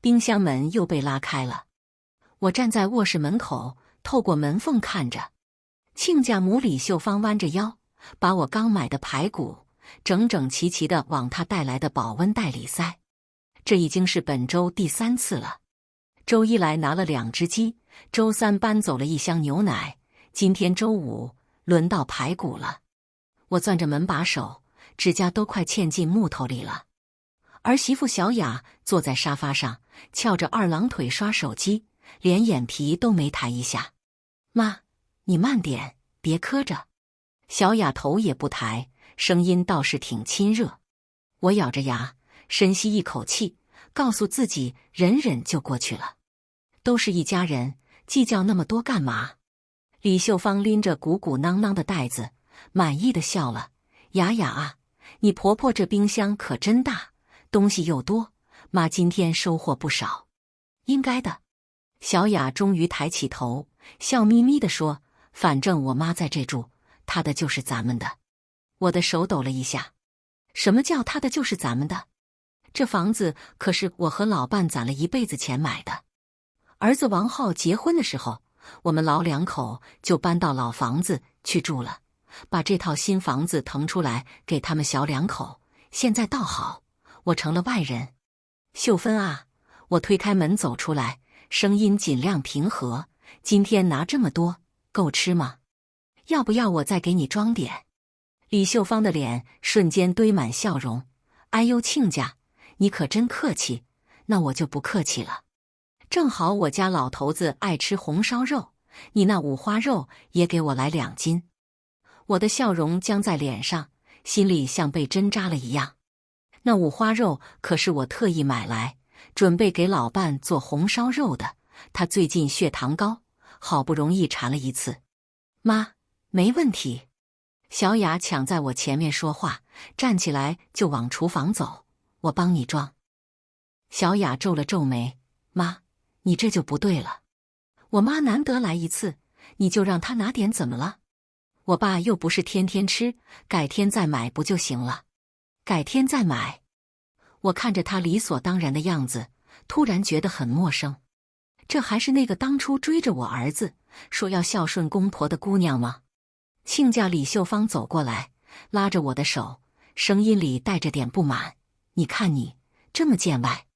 冰箱门又被拉开了。我站在卧室门口，透过门缝看着。亲家母李秀芳弯着腰，把我刚买的排骨整整齐齐地往她带来的保温袋里塞。这已经是本周第3次了。周一来拿了2只鸡，周三搬走了1箱牛奶，今天周五轮到排骨了。我攥着门把手，指甲都快嵌进木头里了。儿媳妇小雅坐在沙发上，翘着2郎腿刷手机，连眼皮都没抬一下。妈，你慢点，别磕着。小雅头也不抬，声音倒是挺亲热。我咬着牙，深吸一口气，告诉自己忍忍就过去了。都是一家人，计较那么多干嘛？李秀芳拎着鼓鼓囊囊的袋子，满意的笑了。雅雅啊，你婆婆这冰箱可真大，东西又多，妈今天收获不少。应该的。小雅终于抬起头，笑眯眯地说，反正我妈在这住，她的就是咱们的。我的手抖了一下。什么叫她的就是咱们的？这房子可是我和老伴攒了一辈子钱买的。儿子王浩结婚的时候，我们老2口就搬到老房子去住了，把这套新房子腾出来给他们小2口。现在倒好，我成了外人。秀芬啊，我推开门走出来，声音尽量平和，今天拿这么多，够吃吗？要不要我再给你装点？李秀芳的脸瞬间堆满笑容。哎呦，亲家，你可真客气，那我就不客气了。正好我家老头子爱吃红烧肉，你那五花肉也给我来2斤。我的笑容僵在脸上，心里像被针扎了一样。那五花肉可是我特意买来，准备给老伴做红烧肉的。他最近血糖高，好不容易馋了一次。妈，没问题。小雅抢在我前面说话，站起来就往厨房走。我帮你装。小雅皱了皱眉，妈，你这就不对了。我妈难得来一次，你就让她拿点怎么了？我爸又不是天天吃，改天再买不就行了？改天再买。我看着她理所当然的样子，突然觉得很陌生。这还是那个当初追着我儿子说要孝顺公婆的姑娘吗？亲家李秀芳走过来，拉着我的手，声音里带着点不满。你看你这么见外，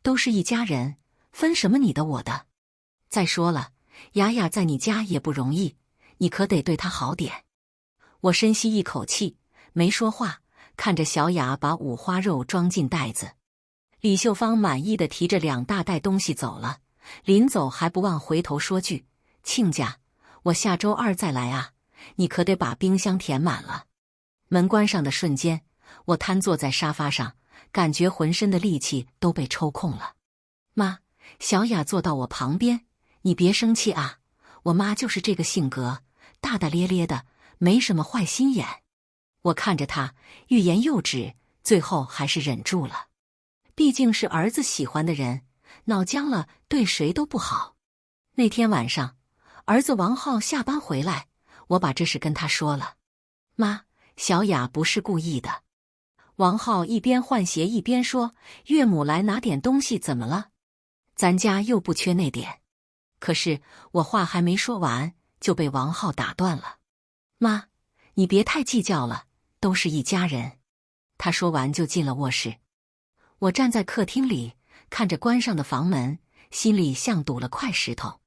都是一家人，分什么你的我的？再说了，雅雅在你家也不容易，你可得对她好点。我深吸一口气，没说话，看着小雅把五花肉装进袋子。李秀芳满意的提着2大袋东西走了，临走还不忘回头说句，亲家，我下周2再来啊，你可得把冰箱填满了。门关上的瞬间，我瘫坐在沙发上，感觉浑身的力气都被抽空了。妈，小雅坐到我旁边，你别生气啊，我妈就是这个性格，大大咧咧的，没什么坏心眼。我看着她，欲言又止，最后还是忍住了。毕竟是儿子喜欢的人，闹僵了对谁都不好。那天晚上，儿子王浩下班回来，我把这事跟他说了。妈，小雅不是故意的。王浩一边换鞋一边说，岳母来拿点东西怎么了？咱家又不缺那点。可是我话还没说完，就被王浩打断了。妈，你别太计较了，都是一家人。他说完就进了卧室。我站在客厅里，看着关上的房门，心里像堵了块石头。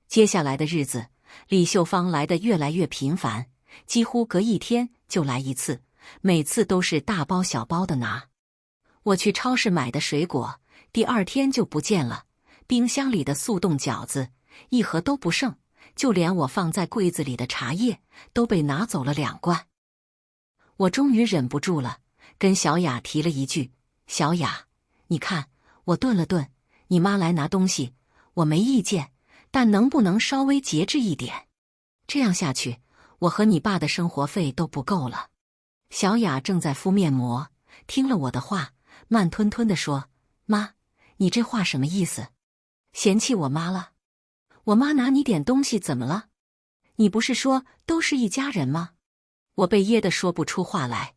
接下来的日子，李秀芳来得越来越频繁，几乎隔1天就来一次，每次都是大包小包的拿。我去超市买的水果，第2天就不见了，冰箱里的速冻饺子1盒都不剩，就连我放在柜子里的茶叶都被拿走了2罐。我终于忍不住了，跟小雅提了一句，小雅，你看，我顿了顿，你妈来拿东西，我没意见，但能不能稍微节制一点？这样下去，我和你爸的生活费都不够了。小雅正在敷面膜，听了我的话，慢吞吞地说，妈，你这话什么意思？嫌弃我妈了？我妈拿你点东西怎么了？你不是说都是一家人吗？我被噎得说不出话来。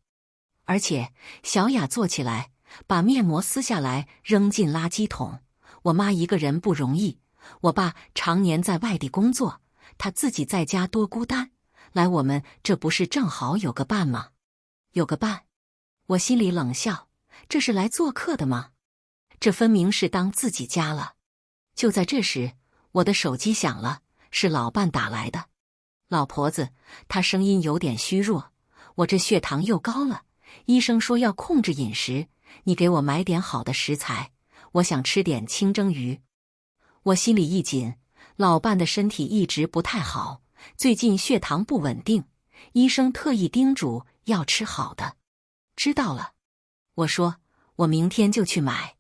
而且小雅坐起来，把面膜撕下来扔进垃圾桶，我妈一个人不容易，我爸常年在外地工作，他自己在家多孤单，来我们这不是正好有个伴吗？有个伴？我心里冷笑，这是来做客的吗？这分明是当自己家了。就在这时，我的手机响了，是老伴打来的。老婆子，她声音有点虚弱，我这血糖又高了，医生说要控制饮食，你给我买点好的食材，我想吃点清蒸鱼。我心里一紧，老伴的身体一直不太好，最近血糖不稳定，医生特意叮嘱要吃好的。知道了，我说，我明天就去买。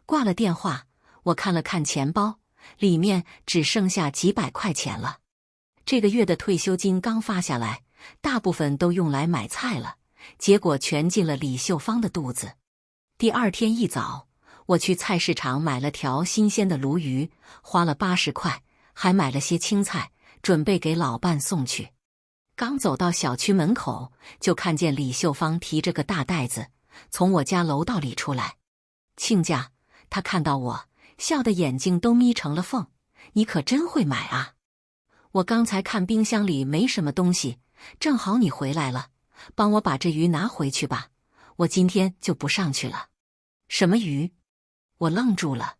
挂了电话，我看了看钱包，里面只剩下几百块钱了。这个月的退休金刚发下来，大部分都用来买菜了，结果全进了李秀芳的肚子。第二天一早，我去菜市场买了条新鲜的鲈鱼，花了80块，还买了些青菜，准备给老伴送去。刚走到小区门口，就看见李秀芳提着个大袋子从我家楼道里出来。亲家，她看到我，笑得眼睛都眯成了缝。你可真会买啊！我刚才看冰箱里没什么东西，正好你回来了，帮我把这鱼拿回去吧，我今天就不上去了。什么鱼？我愣住了，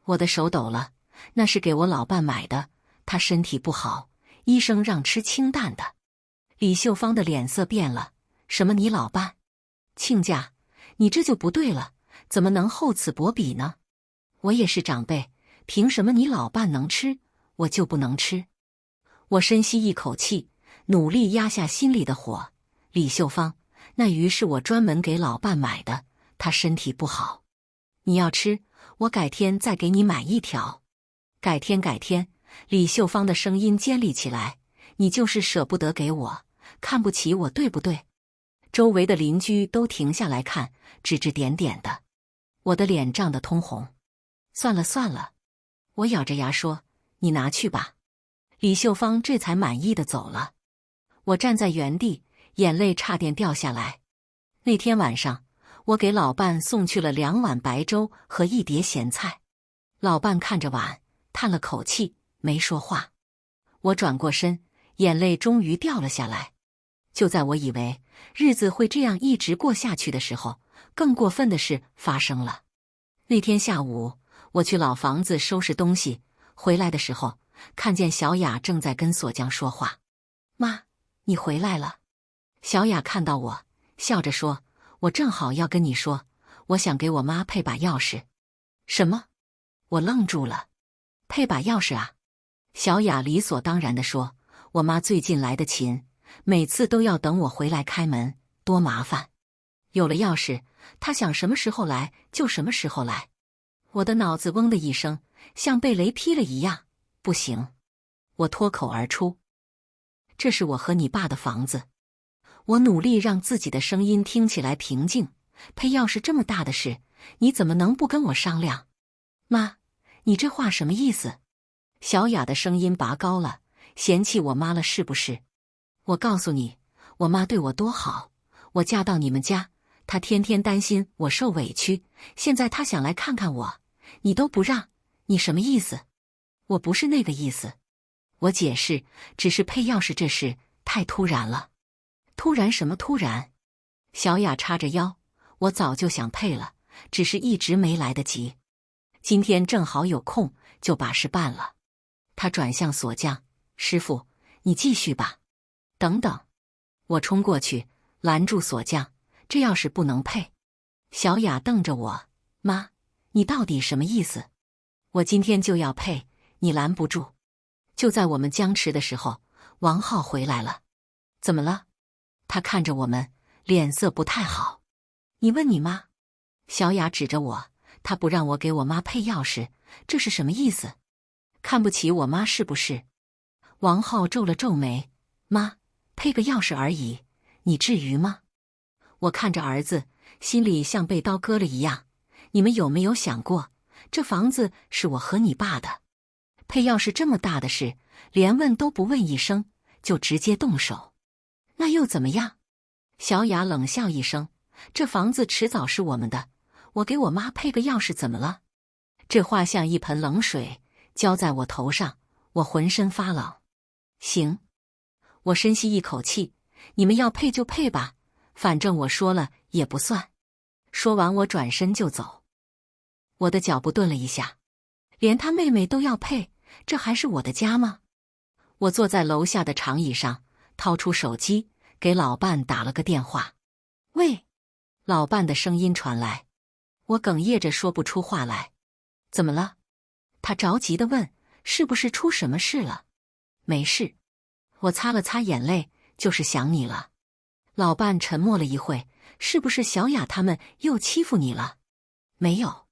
我的手抖了，那是给我老伴买的，他身体不好，医生让吃清淡的。李秀芳的脸色变了，什么你老伴？亲家，你这就不对了，怎么能厚此薄彼呢？我也是长辈，凭什么你老伴能吃，我就不能吃？我深吸一口气，努力压下心里的火。李秀芳，那鱼是我专门给老伴买的，他身体不好。你要吃，我改天再给你买一条。改天。李秀芳的声音尖利起来，你就是舍不得给我，看不起我，对不对？周围的邻居都停下来看，指指点点的。我的脸涨得通红。算了，我咬着牙说，你拿去吧。李秀芳这才满意的走了。我站在原地，眼泪差点掉下来。那天晚上，我给老伴送去了2碗白粥和1碟咸菜。老伴看着碗，叹了口气，没说话。我转过身，眼泪终于掉了下来。就在我以为日子会这样一直过下去的时候，更过分的事发生了。那天下午，我去老房子收拾东西，回来的时候，看见小雅正在跟锁匠说话。妈，你回来了。小雅看到我，笑着说，我正好要跟你说，我想给我妈配把钥匙。什么？我愣住了。配把钥匙啊？小雅理所当然地说，我妈最近来的勤，每次都要等我回来开门，多麻烦。有了钥匙，她想什么时候来就什么时候来。我的脑子嗡的一声，像被雷劈了一样。不行，我脱口而出，这是我和你爸的房子。我努力让自己的声音听起来平静，配钥匙这么大的事，你怎么能不跟我商量？妈，你这话什么意思？小雅的声音拔高了，嫌弃我妈了是不是？我告诉你，我妈对我多好，我嫁到你们家，她天天担心我受委屈，现在她想来看看我，你都不让，你什么意思？我不是那个意思。我解释，只是配钥匙这事太突然了。突然什么突然？小雅叉着腰，我早就想配了，只是一直没来得及。今天正好有空，就把事办了。她转向锁匠，师傅，你继续吧。等等，我冲过去拦住锁匠，这钥匙不能配。小雅瞪着我，妈，你到底什么意思？我今天就要配，你拦不住。就在我们僵持的时候，王浩回来了。怎么了？他看着我们，脸色不太好。你问你妈。小雅指着我，她不让我给我妈配钥匙，这是什么意思？看不起我妈是不是？王浩皱了皱眉，妈，配个钥匙而已，你至于吗？我看着儿子，心里像被刀割了一样。你们有没有想过，这房子是我和你爸的？配钥匙这么大的事，连问都不问一声，就直接动手，那又怎么样？小雅冷笑一声，这房子迟早是我们的，我给我妈配个钥匙怎么了？这话像一盆冷水浇在我头上，我浑身发冷。行，我深吸一口气，你们要配就配吧，反正我说了也不算。说完，我转身就走。我的脚步顿了一下，连他妹妹都要配，这还是我的家吗？我坐在楼下的长椅上，掏出手机，给老伴打了个电话。喂，老伴的声音传来，我哽咽着说不出话来。怎么了？他着急地问，是不是出什么事了？没事，我擦了擦眼泪，就是想你了。老伴沉默了一会，是不是小雅他们又欺负你了？没有，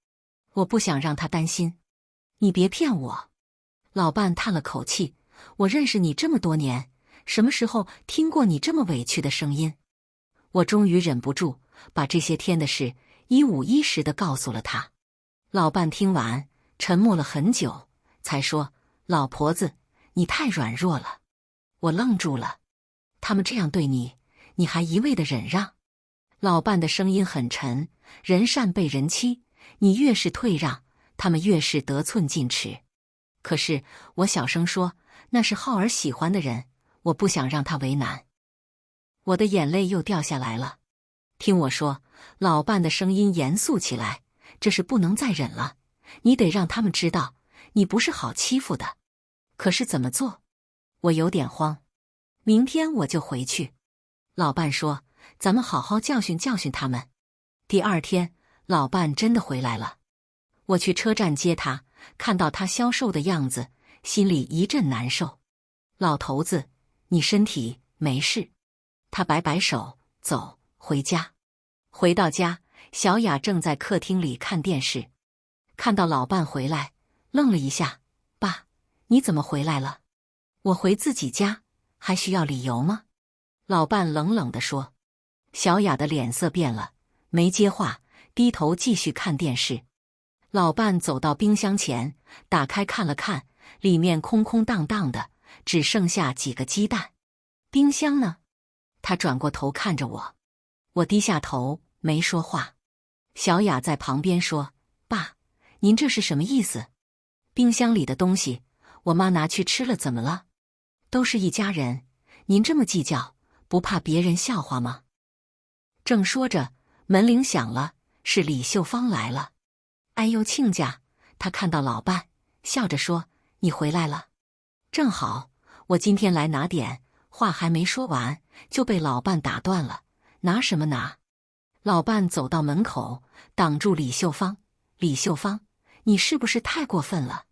我不想让他担心。你别骗我。老伴叹了口气，我认识你这么多年，什么时候听过你这么委屈的声音？我终于忍不住，把这些天的事一五一十地告诉了他。老伴听完，沉默了很久，才说：“老婆子，你太软弱了。”我愣住了，他们这样对你，你还一味的忍让？老伴的声音很沉，人善被人欺，你越是退让，他们越是得寸进尺。可是我小声说，那是浩儿喜欢的人，我不想让他为难。我的眼泪又掉下来了。听我说，老伴的声音严肃起来，这是不能再忍了，你得让他们知道，你不是好欺负的。可是怎么做？我有点慌。明天我就回去。老伴说，咱们好好教训教训他们。第二天，老伴真的回来了。我去车站接他，看到他消瘦的样子，心里一阵难受。老头子，你身体没事？他摆摆手，走，回家。回到家，小雅正在客厅里看电视，看到老伴回来，愣了一下。爸，你怎么回来了？我回自己家，还需要理由吗？老伴冷冷地说。小雅的脸色变了，没接话，低头继续看电视。老伴走到冰箱前，打开看了看，里面空空荡荡的，只剩下几个鸡蛋。冰箱呢？他转过头看着我，我低下头没说话。小雅在旁边说：“爸，您这是什么意思？冰箱里的东西，我妈拿去吃了，怎么了？都是一家人，您这么计较，不怕别人笑话吗？”正说着，门铃响了，是李秀芳来了。哎呦，亲家！他看到老伴，笑着说：“你回来了，正好，我今天来拿点。”话还没说完，就被老伴打断了。拿什么拿？老伴走到门口，挡住李秀芳。李秀芳，你是不是太过分了？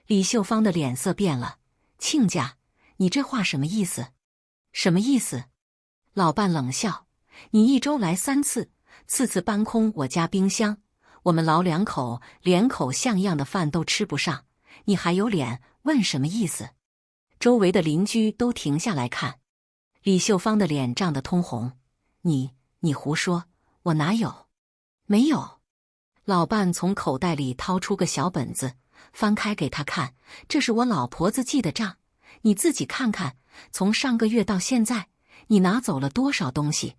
李秀芳的脸色变了。亲家，你这话什么意思？什么意思？老伴冷笑。你一周来3次，次次搬空我家冰箱，我们老两口连口像样的饭都吃不上，你还有脸问什么意思？周围的邻居都停下来看。李秀芳的脸涨得通红。你胡说，我哪有？没有。老伴从口袋里掏出个小本子，翻开给他看，这是我老婆子记的账，你自己看看，从上个月到现在，你拿走了多少东西？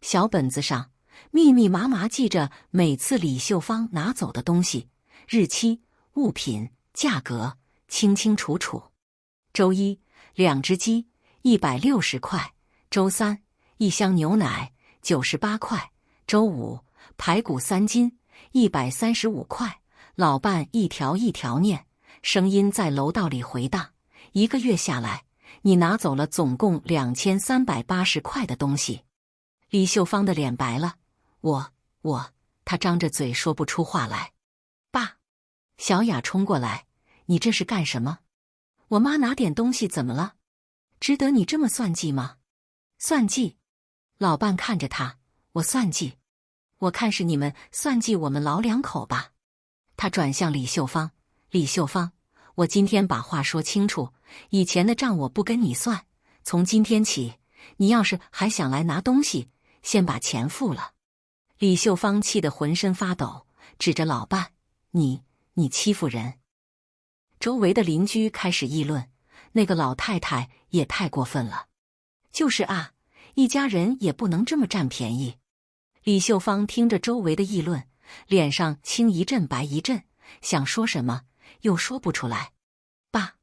小本子上密密麻麻记着每次李秀芳拿走的东西，日期、物品、价格，清清楚楚。周一，2只鸡160块；周三，1箱牛奶98块；周五，排骨3斤135块。老伴一条一条念，声音在楼道里回荡。1个月下来，你拿走了总共2380块的东西。李秀芳的脸白了。她张着嘴说不出话来。爸，小雅冲过来，你这是干什么？我妈拿点东西怎么了？值得你这么算计吗？算计？老伴看着他，我算计？我看是你们算计我们老两口吧。他转向李秀芳，李秀芳，我今天把话说清楚，以前的账我不跟你算，从今天起，你要是还想来拿东西，先把钱付了。李秀芳气得浑身发抖，指着老伴，你欺负人。周围的邻居开始议论，那个老太太也太过分了。就是啊，一家人也不能这么占便宜。李秀芳听着周围的议论，脸上青一阵白一阵，想说什么又说不出来。爸，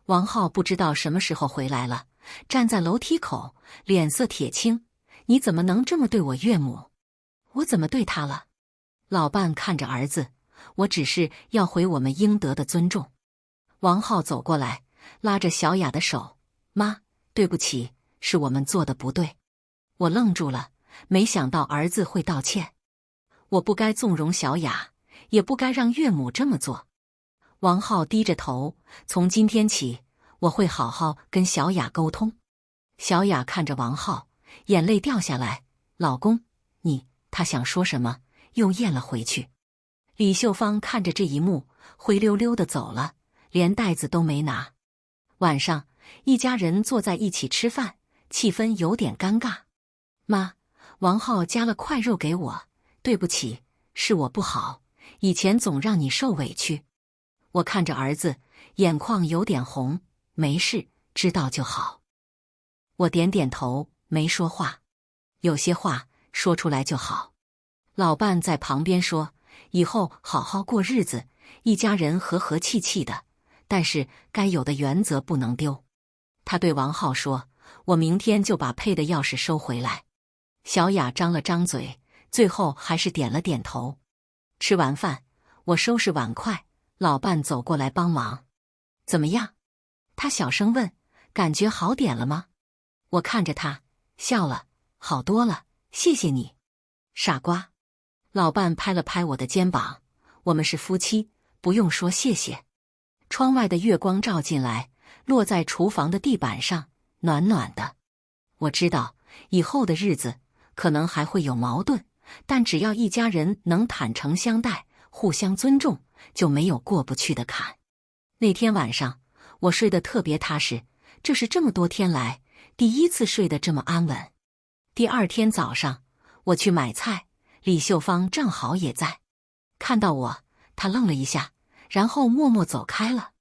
王浩不知道什么时候回来了，站在楼梯口，脸色铁青。你怎么能这么对我岳母？我怎么对她了？老伴看着儿子，我只是要回我们应得的尊重。王浩走过来，拉着小雅的手，妈，对不起，是我们做的不对。我愣住了，没想到儿子会道歉。我不该纵容小雅，也不该让岳母这么做。王浩低着头，从今天起，我会好好跟小雅沟通。小雅看着王浩，眼泪掉下来。老公，他想说什么，又咽了回去。李秀芳看着这一幕，灰溜溜的走了，连袋子都没拿。晚上，一家人坐在一起吃饭，气氛有点尴尬。妈，王浩夹了块肉给我，对不起，是我不好，以前总让你受委屈。我看着儿子，眼眶有点红，没事，知道就好。我点点头，没说话。有些话说出来就好。老伴在旁边说，以后好好过日子，一家人和和气气的，但是该有的原则不能丢。他对王浩说，我明天就把配的钥匙收回来。小雅张了张嘴，最后还是点了点头。吃完饭，我收拾碗筷，老伴走过来帮忙。怎么样？他小声问，感觉好点了吗？我看着他，笑了，好多了，谢谢你。傻瓜。老伴拍了拍我的肩膀，我们是夫妻，不用说谢谢。窗外的月光照进来，落在厨房的地板上，暖暖的。我知道，以后的日子可能还会有矛盾，但只要一家人能坦诚相待，互相尊重，就没有过不去的坎。那天晚上，我睡得特别踏实，这是这么多天来第一次睡得这么安稳。第二天早上，我去买菜，李秀芳正好也在。看到我，她愣了一下，然后默默走开了。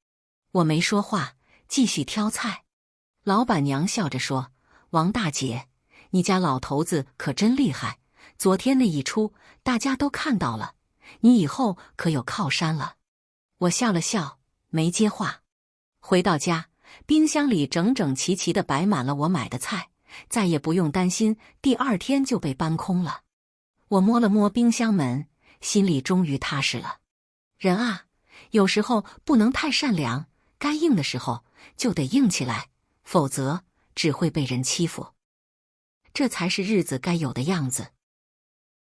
我没说话，继续挑菜。老板娘笑着说，王大姐，你家老头子可真厉害，昨天那一出大家都看到了，你以后可有靠山了。我笑了笑，没接话。回到家，冰箱里整整齐齐地摆满了我买的菜，再也不用担心第二天就被搬空了。我摸了摸冰箱门，心里终于踏实了。人啊，有时候不能太善良，该硬的时候就得硬起来，否则只会被人欺负。这才是日子该有的样子。